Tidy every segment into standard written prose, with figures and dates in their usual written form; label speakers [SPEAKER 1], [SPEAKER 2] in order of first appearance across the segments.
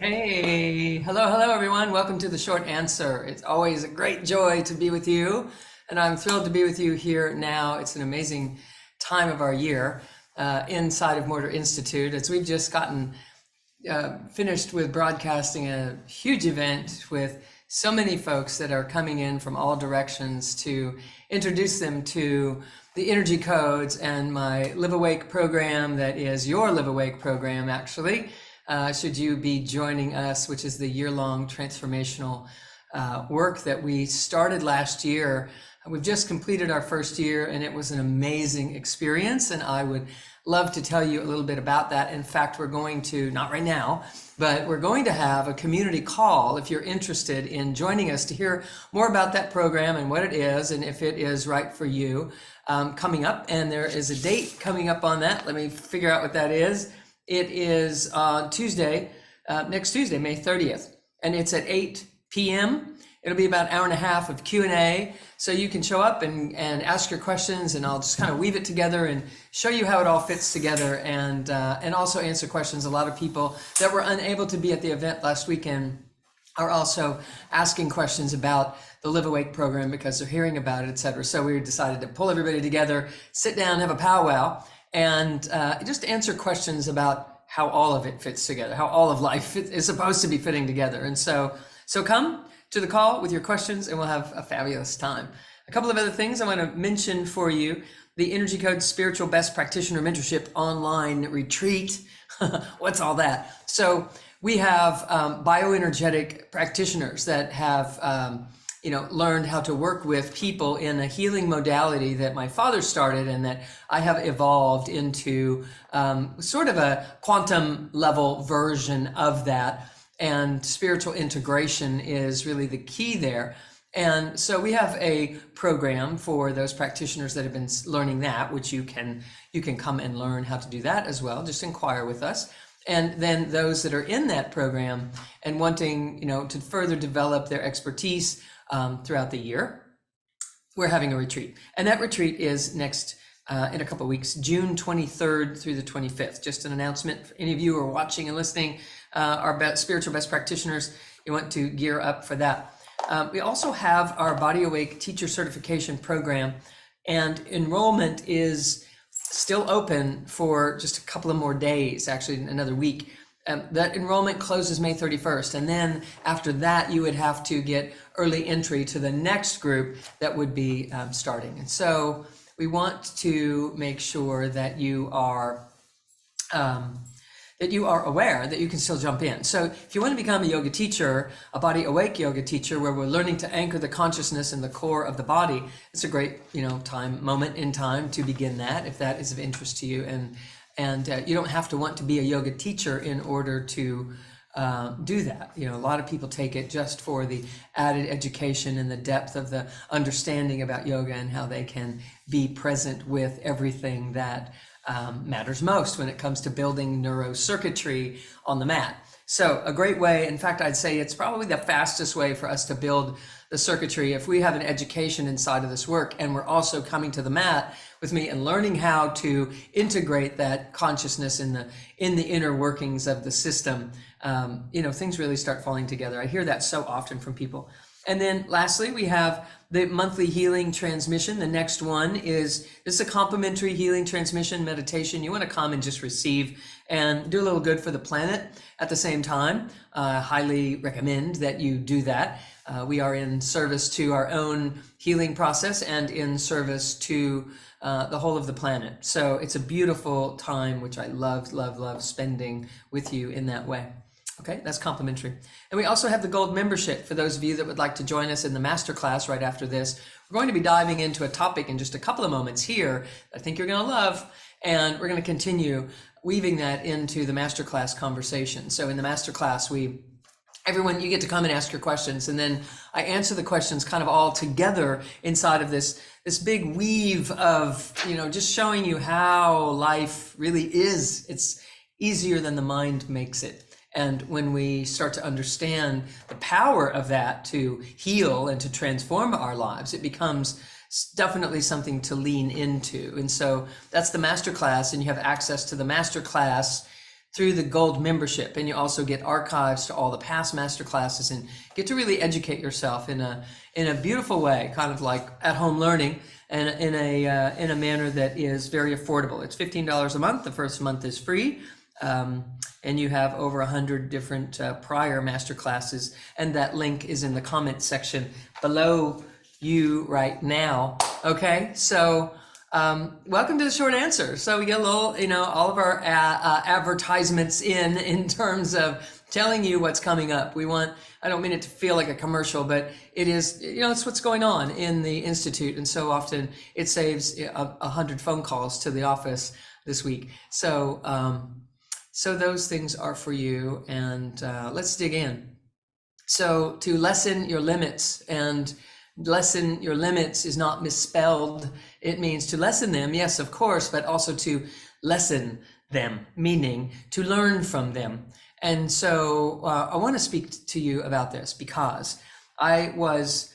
[SPEAKER 1] Hey, hello everyone. Welcome to the short answer. It's always a great joy to be with you, and I'm thrilled to be with you here now. It's an amazing time of our year inside of Mortar Institute, as we've just gotten finished with broadcasting a huge event with so many folks that are coming in from all directions to introduce them to the energy codes and my LiveAwake program that is your LiveAwake program, actually. Should you be joining us, which is the year-long transformational work that we started last year. We've just completed our first year, and it was an amazing experience, and I would love to tell you a little bit about that. In fact, we're going to, not right now, but we're going to have a community call if you're interested in joining us to hear more about that program and what it is and if it is right for you, coming up. And there is a date coming up on that. Let me figure out what that is. It is on Tuesday, next Tuesday, May 30th, and it's at 8 p.m. It'll be about an hour and a half of Q&A, so you can show up and ask your questions, and I'll just kind of weave it together and show you how it all fits together, and also answer questions. A lot of people that were unable to be at the event last weekend are also asking questions about the LiveAwake program because they're hearing about it, etc. So we decided to pull everybody together, sit down, have a powwow, and just answer questions about how all of it fits together, how all of life is supposed to be fitting together. And so come to the call with your questions, and we'll have a fabulous time. A couple of other things I want to mention for you: the Energy Code Spiritual Best Practitioner Mentorship Online Retreat. What's all that? So we have bioenergetic practitioners that have learned how to work with people in a healing modality that my father started and that I have evolved into sort of a quantum level version of that. And spiritual integration is really the key there. And so we have a program for those practitioners that have been learning that, which you can come and learn how to do that as well. Just inquire with us. And then those that are in that program and wanting, to further develop their expertise throughout the year, we're having a retreat. And that retreat is next in a couple of weeks, June 23rd through the 25th. Just an announcement for any of you who are watching and listening, our spiritual best practitioners, you want to gear up for that. We also have our BodyAwake teacher certification program, and enrollment is still open for just a couple of more days, actually another week. That enrollment closes May 31st, and then after that you would have to get early entry to the next group that would be starting. And so we want to make sure that you are aware that you can still jump in. So if you want to become a yoga teacher, a BodyAwake yoga teacher, where we're learning to anchor the consciousness in the core of the body, it's a great moment in time to begin that, if that is of interest to you. And you don't have to want to be a yoga teacher in order to do that. A lot of people take it just for the added education and the depth of the understanding about yoga and how they can be present with everything that matters most when it comes to building neurocircuitry on the mat. So a great way, in fact, I'd say it's probably the fastest way for us to build the circuitry. If we have an education inside of this work and we're also coming to the mat with me and learning how to integrate that consciousness in the inner workings of the system, things really start falling together. I hear that so often from people. And then lastly, we have the monthly healing transmission. The next one is a complimentary healing transmission meditation. You want to come and just receive and do a little good for the planet at the same time. Highly recommend that you do that. We are in service to our own healing process and in service to the whole of the planet. So it's a beautiful time, which I love spending with you in that way. Okay, that's complimentary. And we also have the gold membership for those of you that would like to join us in the masterclass right after this. We're going to be diving into a topic in just a couple of moments here that I think you're going to love, and we're going to continue weaving that into the masterclass conversation. So in the masterclass, everyone, you get to come and ask your questions, and then I answer the questions kind of all together inside of this big weave of, just showing you how life really is. It's easier than the mind makes it. And when we start to understand the power of that to heal and to transform our lives, it becomes definitely something to lean into. And so that's the masterclass, and you have access to the masterclass through the gold membership, and you also get archives to all the past masterclasses and get to really educate yourself in a beautiful way, kind of like at-home learning, and in a manner that is very affordable. It's $15 a month. The first month is free, and you have over 100 different prior masterclasses, and that link is in the comment section below you right now. Okay, so welcome to the short answer. So we get a little, all of our advertisements in terms of telling you what's coming up. I don't mean it to feel like a commercial, but it is, it's what's going on in the Institute. And so often it saves 100 phone calls to the office this week. So, so those things are for you, and let's dig in. So to lessen your limits, and lessen your limits is not misspelled. It means to lessen them, yes, of course, but also to lessen them, meaning to learn from them. And so I want to speak to you about this because I was,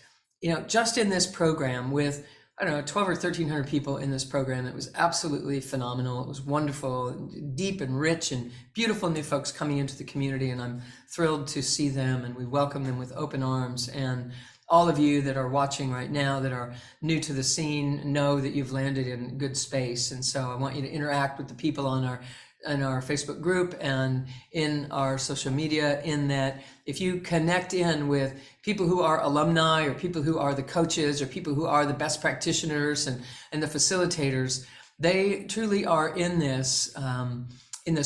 [SPEAKER 1] just in this program with, 12 or 1,300 people in this program. It was absolutely phenomenal. It was wonderful, deep and rich and beautiful new folks coming into the community. And I'm thrilled to see them, and we welcome them with open arms. And all of you that are watching right now that are new to the scene know that you've landed in good space. And so I want you to interact with the people on our Facebook group and in our social media, in that if you connect in with people who are alumni, or people who are the coaches, or people who are the best practitioners and the facilitators, they truly are in this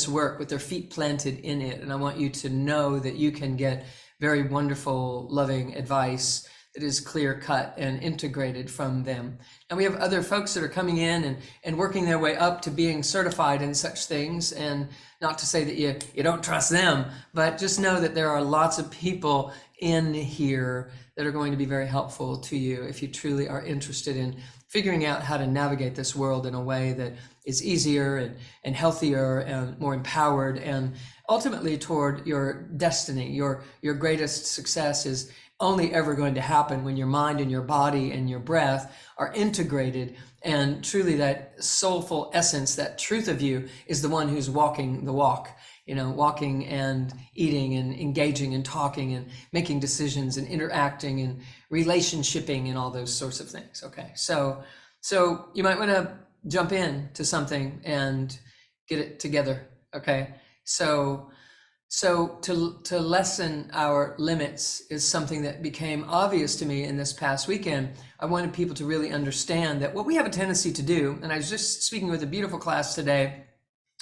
[SPEAKER 1] work with their feet planted in it. And I want you to know that you can get very wonderful, loving advice that is clear cut and integrated from them. And we have other folks that are coming in and working their way up to being certified in such things. And not to say that you don't trust them, but just know that there are lots of people in here that are going to be very helpful to you if you truly are interested in figuring out how to navigate this world in a way that is easier and healthier and more empowered, and ultimately toward your destiny. Your greatest success is only ever going to happen when your mind and your body and your breath are integrated, and truly that soulful essence, that truth of you, is the one who's walking the walk, walking and eating and engaging and talking and making decisions and interacting and relationshiping and all those sorts of things. Okay, so you might want to jump in to something and get it together. Okay, so to lessen our limits is something that became obvious to me in this past weekend. I wanted people to really understand that what we have a tendency to do, and I was just speaking with a beautiful class today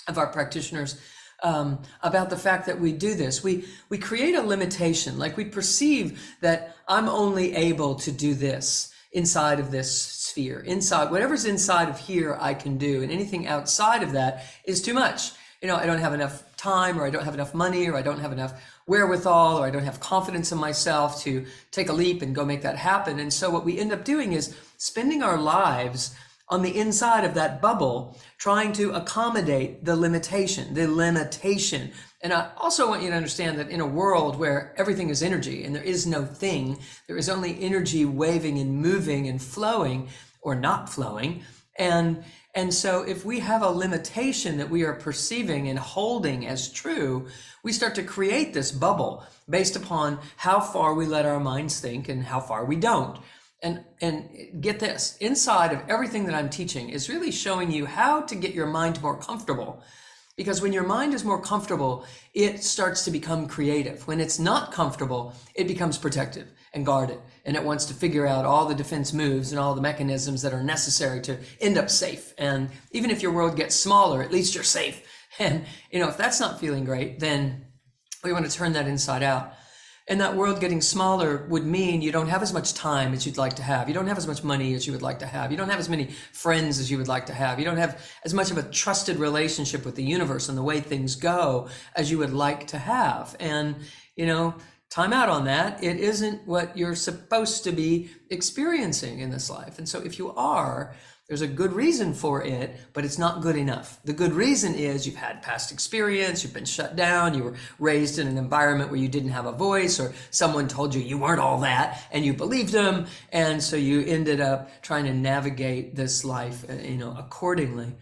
[SPEAKER 1] of our practitioners about the fact that we do this. We create a limitation, like we perceive that I'm only able to do this inside of this sphere, inside whatever's inside of here I can do, and anything outside of that is too much. I don't have enough time, or I don't have enough money, or I don't have enough wherewithal, or I don't have confidence in myself to take a leap and go make that happen. And so what we end up doing is spending our lives on the inside of that bubble, trying to accommodate the limitation. And I also want you to understand that in a world where everything is energy and there is no thing, there is only energy waving and moving and flowing or not flowing. And so if we have a limitation that we are perceiving and holding as true, we start to create this bubble based upon how far we let our minds think and how far we don't. And get this, inside of everything that I'm teaching is really showing you how to get your mind more comfortable. Because when your mind is more comfortable, it starts to become creative. When it's not comfortable, it becomes protective and guarded, and it wants to figure out all the defense moves and all the mechanisms that are necessary to end up safe. And even if your world gets smaller, at least you're safe. And if that's not feeling great, then we want to turn that inside out. And that world getting smaller would mean you don't have as much time as you'd like to have. You don't have as much money as you would like to have. You don't have as many friends as you would like to have. You don't have as much of a trusted relationship with the universe and the way things go as you would like to have. And, time out on that. It isn't what you're supposed to be experiencing in this life. And so if you are, there's a good reason for it, but it's not good enough. The good reason is you've had past experience, you've been shut down, you were raised in an environment where you didn't have a voice, or someone told you you weren't all that and you believed them. And so you ended up trying to navigate this life, accordingly.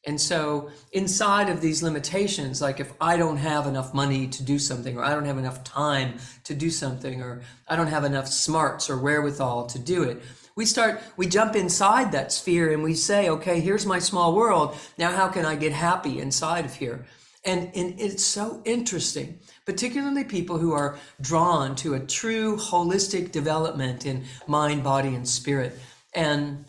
[SPEAKER 1] And so inside of these limitations, like if I don't have enough money to do something, or I don't have enough time to do something, or I don't have enough smarts or wherewithal to do it, we jump inside that sphere and we say, okay, here's my small world. Now, how can I get happy inside of here? And it's so interesting, particularly people who are drawn to a true holistic development in mind, body, and spirit. And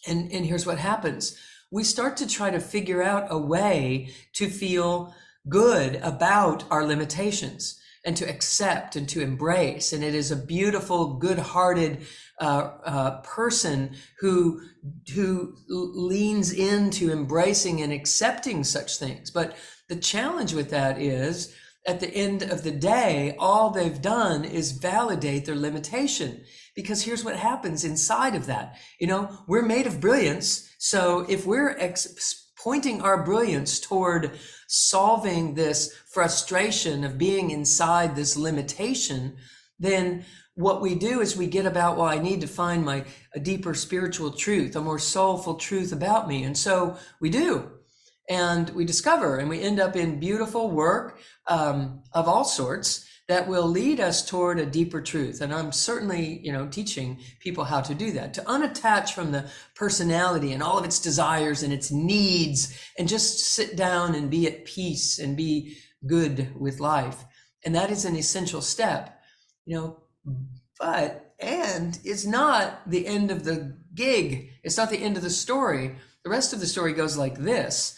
[SPEAKER 1] here's what happens. We start to try to figure out a way to feel good about our limitations and to accept and to embrace. And it is a beautiful, good-hearted person who leans into embracing and accepting such things. But the challenge with that is, at the end of the day, all they've done is validate their limitation. Because here's what happens inside of that. We're made of brilliance. So if we're pointing our brilliance toward solving this frustration of being inside this limitation, then what we do is we get about, well, I need to find a deeper spiritual truth, a more soulful truth about me. And so we do. And we discover, and we end up in beautiful work of all sorts that will lead us toward a deeper truth. And I'm certainly, teaching people how to do that, to unattach from the personality and all of its desires and its needs, and just sit down and be at peace and be good with life. And that is an essential step, and it's not the end of the gig. It's not the end of the story. The rest of the story goes like this.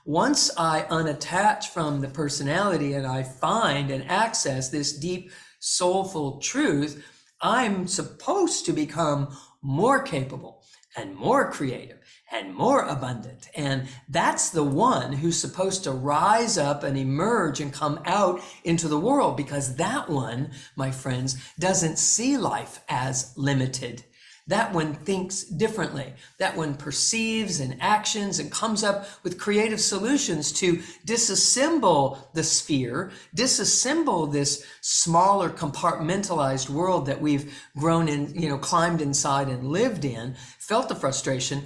[SPEAKER 1] Once I unattach from the personality and I find and access this deep soulful truth, I'm supposed to become more capable and more creative and more abundant. And that's the one who's supposed to rise up and emerge and come out into the world, because that one, my friends, doesn't see life as limited. That one thinks differently. That one perceives and actions and comes up with creative solutions to disassemble the sphere, disassemble this smaller compartmentalized world that we've grown in, climbed inside and lived in, felt the frustration,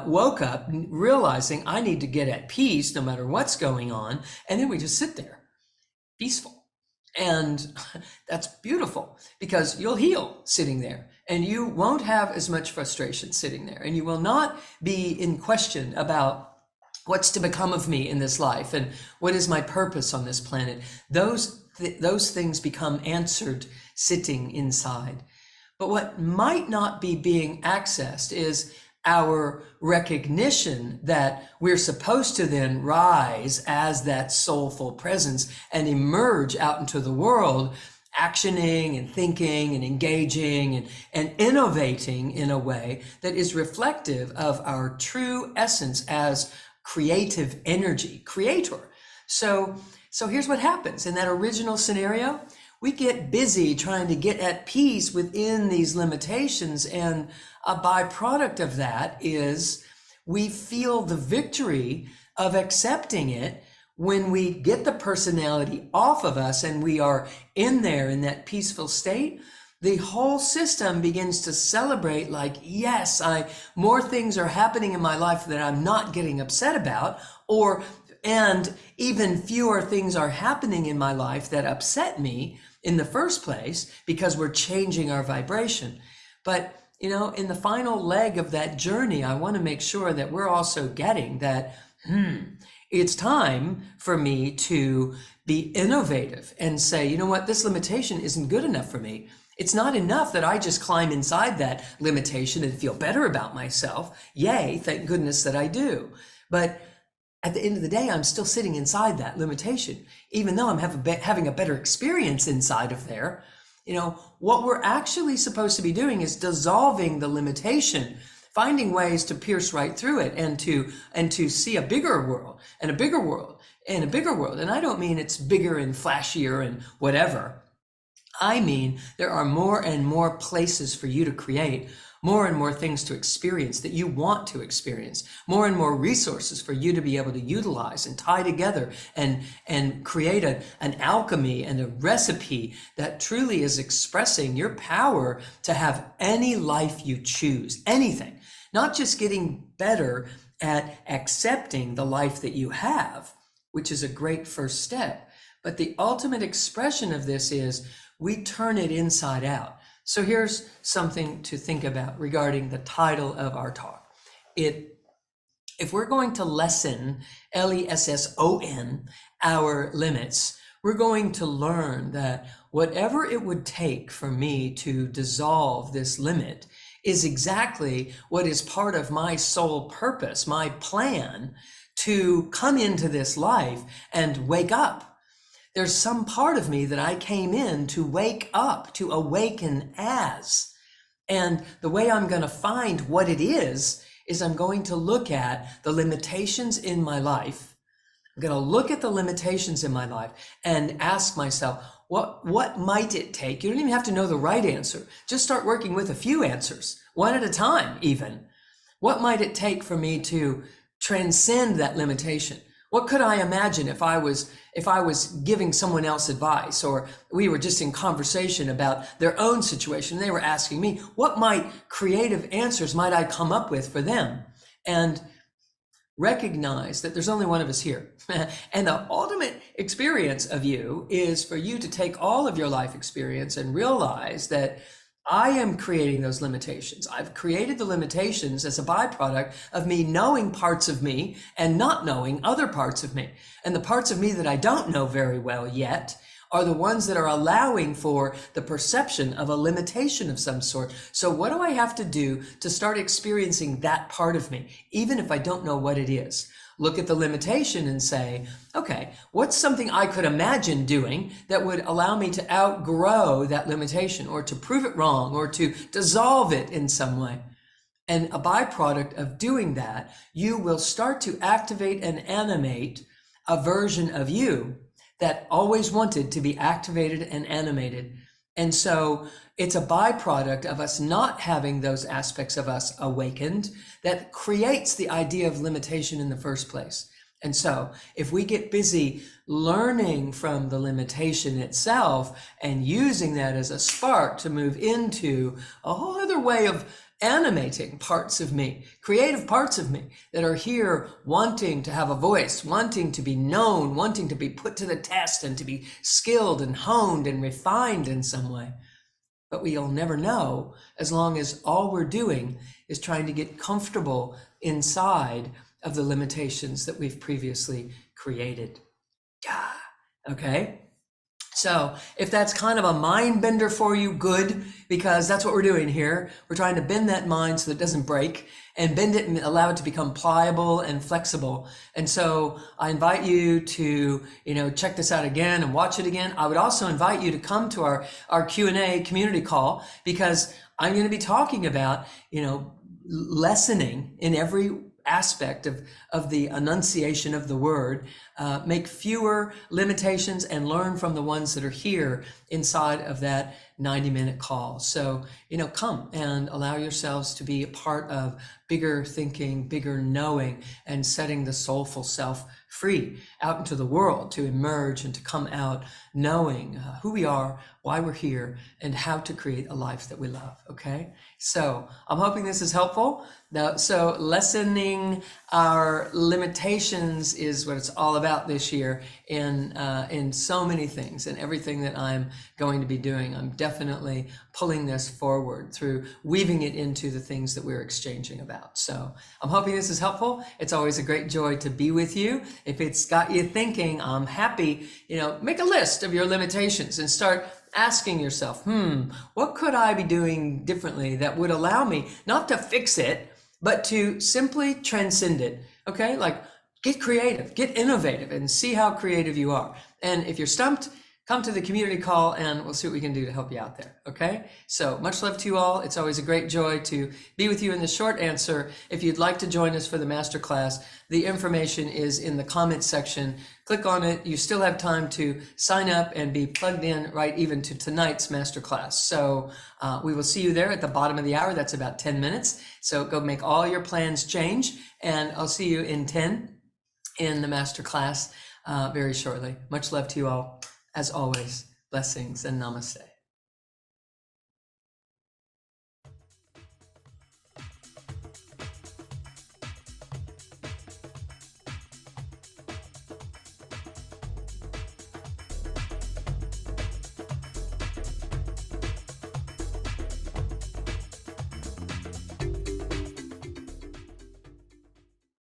[SPEAKER 1] woke up realizing I need to get at peace no matter what's going on. And then we just sit there peaceful. And that's beautiful, because you'll heal sitting there, and you won't have as much frustration sitting there, and you will not be in question about what's to become of me in this life and what is my purpose on this planet. Those things become answered sitting inside. But what might not be being accessed is our recognition that we're supposed to then rise as that soulful presence and emerge out into the world, actioning and thinking and engaging and innovating in a way that is reflective of our true essence as creative energy, creator. So here's what happens. In that original scenario, we get busy trying to get at peace within these limitations, and a byproduct of that is we feel the victory of accepting it when we get the personality off of us and we are in there in that peaceful state. The whole system begins to celebrate, like, yes, more things are happening in my life that I'm not getting upset about, and even fewer things are happening in my life that upset me in the first place, because we're changing our vibration. But in the final leg of that journey, I want to make sure that we're also getting that, it's time for me to be innovative and say, you know what, this limitation isn't good enough for me. It's not enough that I just climb inside that limitation and feel better about myself. Yay, thank goodness that I do. But at the end of the day, I'm still sitting inside that limitation, even though I'm having a better experience inside of there. What we're actually supposed to be doing is dissolving the limitation, finding ways to pierce right through it and to see a bigger world and a bigger world and a bigger world. And I don't mean it's bigger and flashier and whatever. I mean, there are more and more places for you to create, more and more things to experience that you want to experience, more and more resources for you to be able to utilize and tie together and create an alchemy and a recipe that truly is expressing your power to have any life you choose, anything. not just getting better at accepting the life that you have, which is a great first step, but the ultimate expression of this is we turn it inside out. So here's something to think about regarding the title of our talk. If we're going to lessen, Lesson, our limits, we're going to learn that whatever it would take for me to dissolve this limit is exactly what is part of my soul purpose, my plan to come into this life and wake up. There's some part of me that I came in to wake up, to awaken as. And the way I'm going to find what it is I'm going to look at the limitations in my life. I'm going to look at the limitations in my life and ask myself, what might it take? You don't even have to know the right answer. Just start working with a few answers, one at a time even. What might it take for me to transcend that limitation? What could I imagine if I was giving someone else advice, or we were just in conversation about their own situation? They were asking me, what creative answers might I come up with for them? And recognize that there's only one of us here. And the ultimate experience of you is for you to take all of your life experience and realize that I am creating those limitations. I've created the limitations as a byproduct of me knowing parts of me and not knowing other parts of me. And the parts of me that I don't know very well yet are the ones that are allowing for the perception of a limitation of some sort. So what do I have to do to start experiencing that part of me, even if I don't know what it is? Look at the limitation and say, okay, what's something I could imagine doing that would allow me to outgrow that limitation, or to prove it wrong, or to dissolve it in some way? And a byproduct of doing that, you will start to activate and animate a version of you that always wanted to be activated and animated. And so it's a byproduct of us not having those aspects of us awakened that creates the idea of limitation in the first place. And so if we get busy learning from the limitation itself and using that as a spark to move into a whole other way of animating parts of me, creative parts of me that are here wanting to have a voice, wanting to be known, wanting to be put to the test and to be skilled and honed and refined in some way. But we'll never know as long as all we're doing is trying to get comfortable inside of the limitations that we've previously created. Yeah. Okay. So if that's kind of a mind bender for you, good, because that's what we're doing here. We're trying to bend that mind so that it doesn't break, and bend it and allow it to become pliable and flexible. And so I invite you to, check this out again and watch it again. I would also invite you to come to our Q&A community call, because I'm going to be talking about, lessening in every aspect of the enunciation of the word, make fewer limitations and learn from the ones that are here inside of that 90-minute call. So, come and allow yourselves to be a part of bigger thinking, bigger knowing, and setting the soulful self free out into the world to emerge and to come out knowing who we are, why we're here, and how to create a life that we love. Okay. So I'm hoping this is helpful. So lessening our limitations is what it's all about this year in so many things, and everything that I'm going to be doing. I'm definitely pulling this forward through weaving it into the things that we're exchanging about. So I'm hoping this is helpful. It's always a great joy to be with you. If it's got you thinking, I'm happy, make a list of your limitations and start asking yourself, what could I be doing differently that would allow me not to fix it, but to simply transcend it? Okay, like get creative, get innovative, and see how creative you are. And if you're stumped, come to the community call and we'll see what we can do to help you out there. Okay, so much love to you all. It's always a great joy to be with you in the short answer. If you'd like to join us for the masterclass, the information is in the comments section. Click on it. You still have time to sign up and be plugged in right even to tonight's masterclass. So we will see you there at the bottom of the hour. That's about 10 minutes. So go make all your plans change, and I'll see you in 10 in the masterclass very shortly. Much love to you all. As always, blessings and namaste.